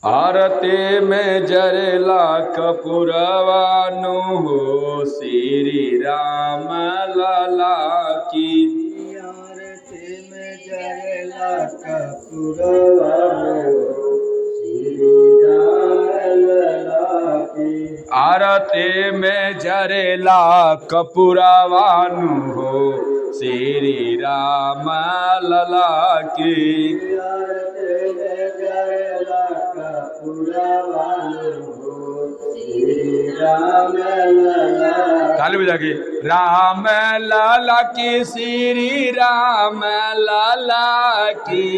आरती में जरेला कपूरवानु हो श्री राम लला की। आरती में जरेला कपूरवानु हो श्री राम लला की। आरती में जरेला कपूरवानु हो श्री राम लला की। ताली बजा के राम लाला की श्री राम लाला की।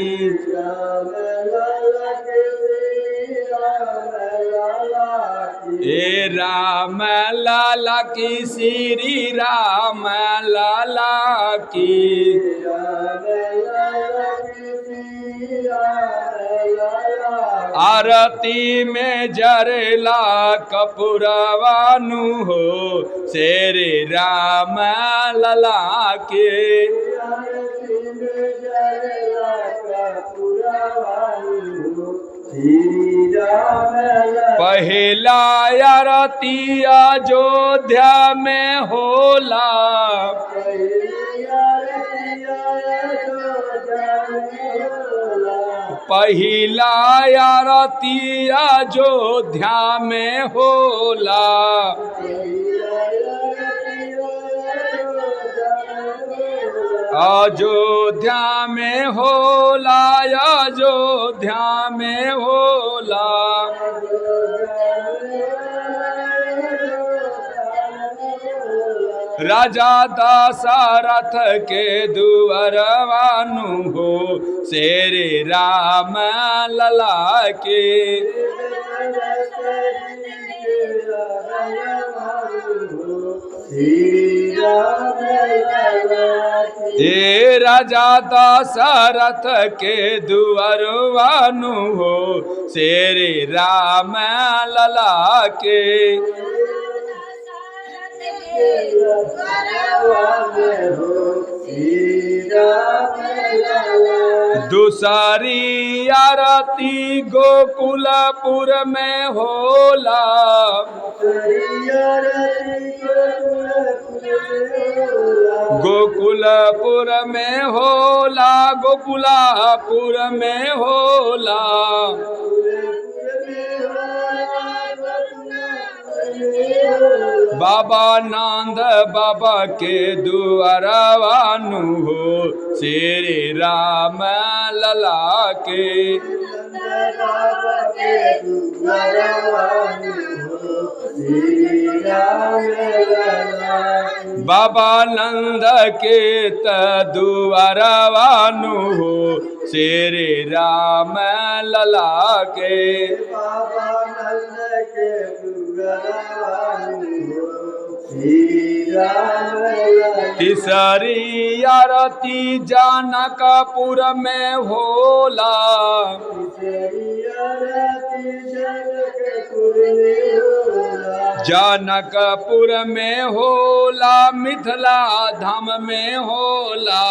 ए राम लाला की श्री राम लाला की। आरती में जरेला कपूरवानु हो श्री राम लला के। पहला आरती अयोध्या में होला। पहला आरती अयोध्या में होला। अयोध्या में होला अयोध्या में होला। राजा दशरथ के दुअरवानु हो श्री राम लला के। हे राजा दशरथ के दुअरवानु हो श्री राम लला के। दूसरी आरती गोकुलपुर में होला। गोकुलपुर में होला गोकुलपुर में होला। बाबा नंद बाबा के दुअरवानु हो श्री राम लला के। बाबा नंद के दुअरवानु हो श्री राम लला के। तीसरी आरती जनकपुर में होला। जनकपुर में होला मिथिला धाम में होला।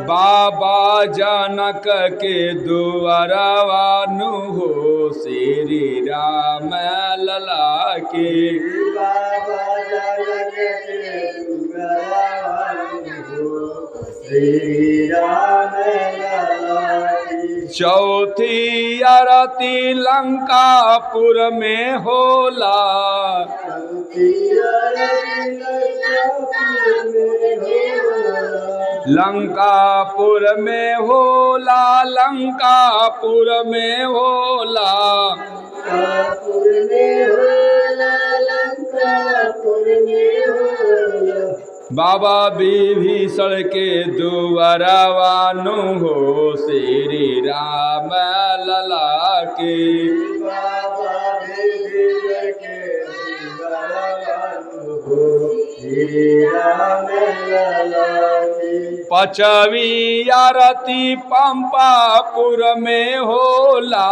बाबा जनक के दुअरवानु हो श्री राम लला के। चौथी आरती लंकापुर में होला। लंकापुर में होला लंकापुर में होला। बाबा विभीषण के दुअरवानु हो श्री राम लला के। पांचवी आरती पंपापुर में होला।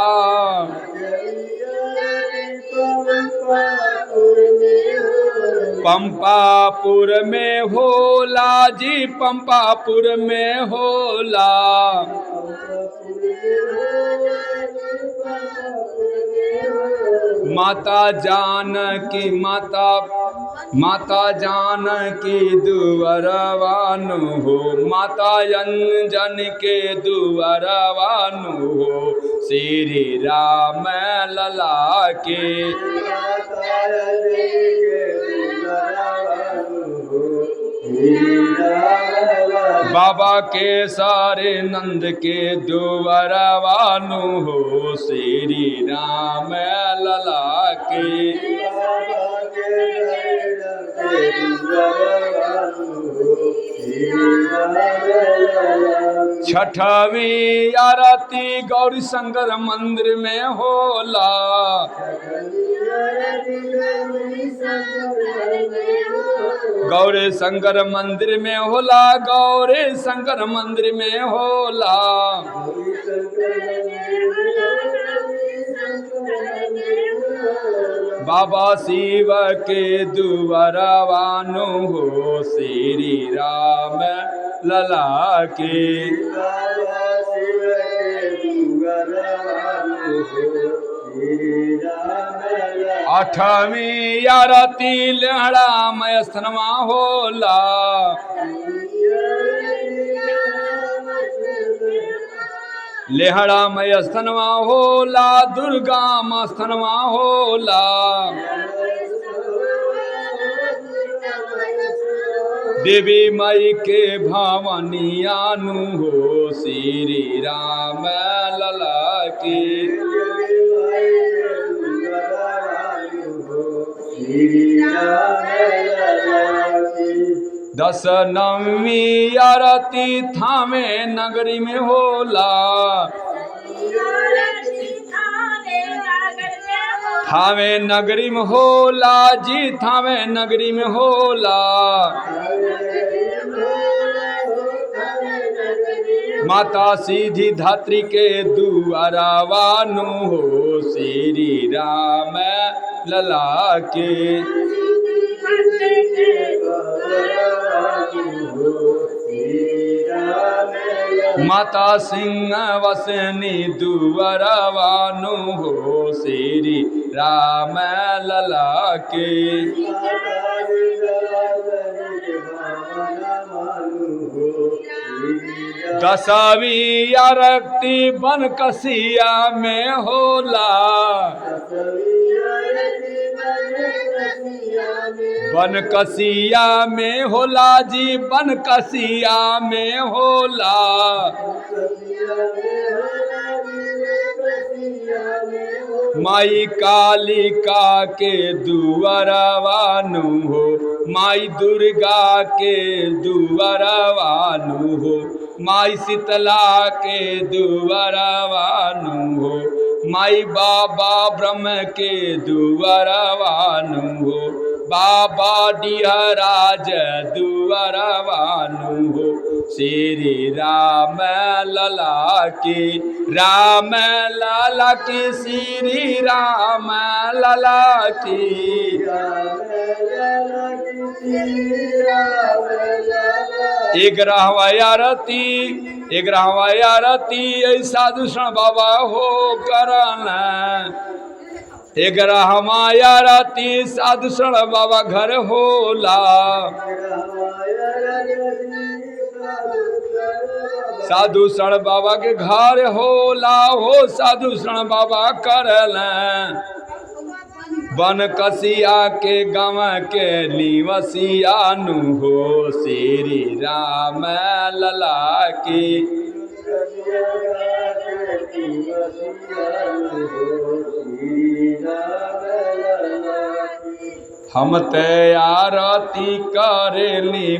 पंपापुर में होला जी, पंपापुर में होला। माता जानकी माता जानकी दुअरवानु हो, माता अंजन के दुअरवानु हो, श्री राम लला के। बाबा के सारे नंद के दुअरवानु हो, श्री राम लला के। छठवीं आरती गौरी शंकर मंदिर में होला। गौरी शंकर मंदिर में होला, गौरी शंकर मंदिर में होला। बाबा शिव के दुअरवानु हो, श्री राम लला के। आठवीं आरती लेहड़ा मय स्थनमा होला। लेहड़ा मय स्थनमा होला, दुर्गा स्थनमा होला। देवी मई के भवनियानु हो, श्री राम लला के। दस नवमी आरती थामे नगरी में होला। थावे नगरी में होला जी, थावे नगरी में होला। माता सीधी धात्री के दुअरवानु हो, श्री राम लला के। माता सिंह वसनी दुअरवानु हो, श्री राम लला के। दसवीं आरती बनकसिया में होला। बनकसिया में होला जी, बनकसिया में होला। माई कालिका के दुअरवानु हो, माई दुर्गा के दुअरवानु हो, माई शीतला के दुअरवानु हो, माई बाबा ब्रह्म के दुअरवानु हो, बाबा डिहराज दुअरवानु हो, श्री राम लला के। राम लला के, श्री राम लला की। ग्यारहवां आरती ऐसा दूषण बाबा हो करना। 11वां आरती साधु शरण बाबा घर होला। साधु शरण बाबा के घर होला हो, साधु शरण बाबा करल। बनकसिया के गम के निवसिया नु हो, श्री राम लला की। हम ते आरती करेली।